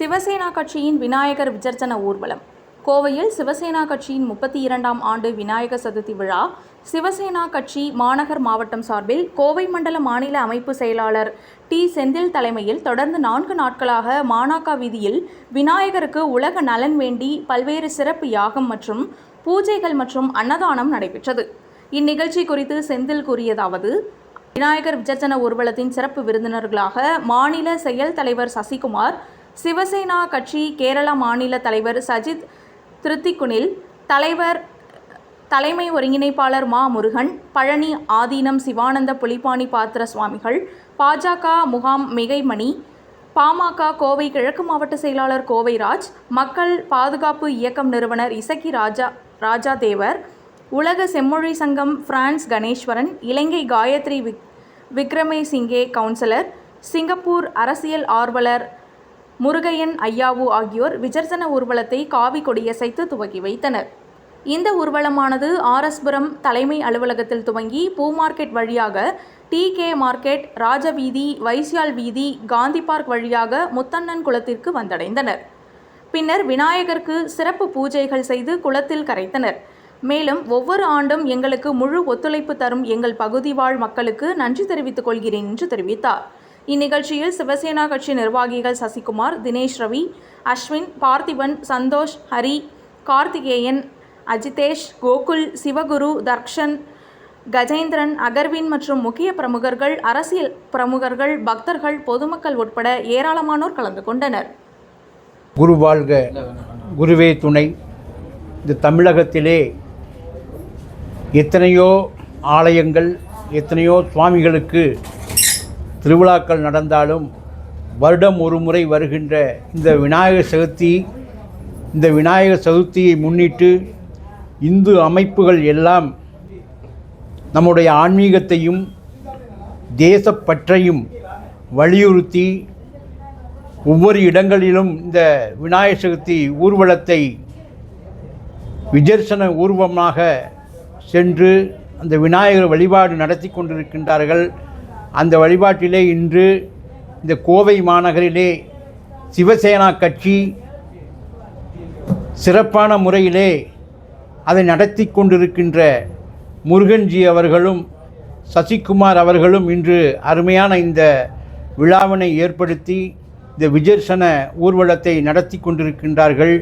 சிவசேனா கட்சியின் விநாயகர் விசர்ஜன ஊர்வலம். கோவையில் சிவசேனா கட்சியின் 32ஆம் ஆண்டு விநாயகர் சதுர்த்தி விழா சிவசேனா கட்சி மாநகர் மாவட்டம் சார்பில் கோவை மண்டல மாநில அமைப்பு செயலாளர் டி. செந்தில் தலைமையில் தொடர்ந்து 4 நாட்களாக மானாக்கா வீதியில் விநாயகருக்கு உலக நலன் வேண்டி பல்வேறு சிறப்பு யாகம் மற்றும் பூஜைகள் மற்றும் அன்னதானம் நடைபெற்றது. இந்நிகழ்ச்சி குறித்து செந்தில் கூறியதாவது: விநாயகர் விசர்ஜன ஊர்வலத்தின் சிறப்பு விருந்தினர்களாக மாநில செயல் தலைவர் சசிகுமார், சிவசேனா கட்சி கேரள மாநில தலைவர் சஜித் திருத்திக்குனில், தலைமை ஒருங்கிணைப்பாளர் மா. முருகன், பழனி ஆதீனம் சிவானந்த புலிப்பாணி பாத்திர சுவாமிகள், பாஜக முகாம் மிகைமணி, பாமக கோவை கிழக்கு மாவட்ட செயலாளர் கோவைராஜ், மக்கள் பாதுகாப்பு இயக்கம் நிறுவனர் இசக்கி ராஜாதேவர், உலக செம்மொழி சங்கம் பிரான்ஸ் கணேஸ்வரன், இலங்கை காயத்ரி விக்ரமசிங்கே கவுன்சிலர், சிங்கப்பூர் அரசியல் ஆர்வலர் முருகையன் ஐயாவு ஆகியோர் விசர்ஜன ஊர்வலத்தை காவி கொடியசைத்து துவக்கி வைத்தனர். இந்த ஊர்வலமானது ஆர்எஸ்புரம் தலைமை அலுவலகத்தில் துவங்கி பூ மார்க்கெட் வழியாக டி.கே. மார்க்கெட், ராஜவீதி, வைசியால் வீதி, காந்தி பார்க் வழியாக முத்தண்ணன் குளத்திற்கு வந்தடைந்தனர். பின்னர் விநாயகருக்கு சிறப்பு பூஜைகள் செய்து குளத்தில் கரைத்தனர். மேலும் ஒவ்வொரு ஆண்டும் எங்களுக்கு முழு ஒத்துழைப்பு தரும் எங்கள் பகுதி வாழ் மக்களுக்கு நன்றி தெரிவித்துக் கொள்கிறேன் என்று தெரிவித்தார். இந்நிகழ்ச்சியில் சிவசேனா கட்சி நிர்வாகிகள் சசிகுமார், தினேஷ் ரவி, அஸ்வின், பார்த்திபன், சந்தோஷ், ஹரி, கார்த்திகேயன், அஜிதேஷ், கோகுல், சிவகுரு, தர்ஷன், கஜேந்திரன், அகர்வின் மற்றும் முக்கிய பிரமுகர்கள், அரசியல் பிரமுகர்கள், பக்தர்கள், பொதுமக்கள் உட்பட ஏராளமானோர் கலந்து கொண்டனர். குரு வாழ்க, குருவே துணை. இந்த தமிழகத்திலே எத்தனையோ ஆலயங்கள், எத்தனையோ சுவாமிகளுக்கு திருவிழாக்கள் நடந்தாலும் வருடம் ஒரு முறை வருகின்ற இந்த விநாயகர் சதுர்த்தியை முன்னிட்டு இந்து அமைப்புகள் எல்லாம் நம்முடைய ஆன்மீகத்தையும் தேசப்பற்றையும் வலியுறுத்தி ஒவ்வொரு இடங்களிலும் இந்த விநாயகர் சதுர்த்தி ஊர்வலத்தை விசர்ஜன ஊர்வலமாக சென்று அந்த விநாயகர் வழிபாடு நடத்தி கொண்டிருக்கின்றார்கள். அந்த வழிபாட்டிலே இன்று இந்த கோவை மாநகரிலே சிவசேனா கட்சி சிறப்பான முறையிலே அதை நடத்தி கொண்டிருக்கின்ற முருகன்ஜி அவர்களும் சசிகுமார் அவர்களும் இன்று அருமையான இந்த விழாவினை ஏற்படுத்தி இந்த விசர்ஜன ஊர்வலத்தை நடத்தி கொண்டிருக்கின்றார்கள்.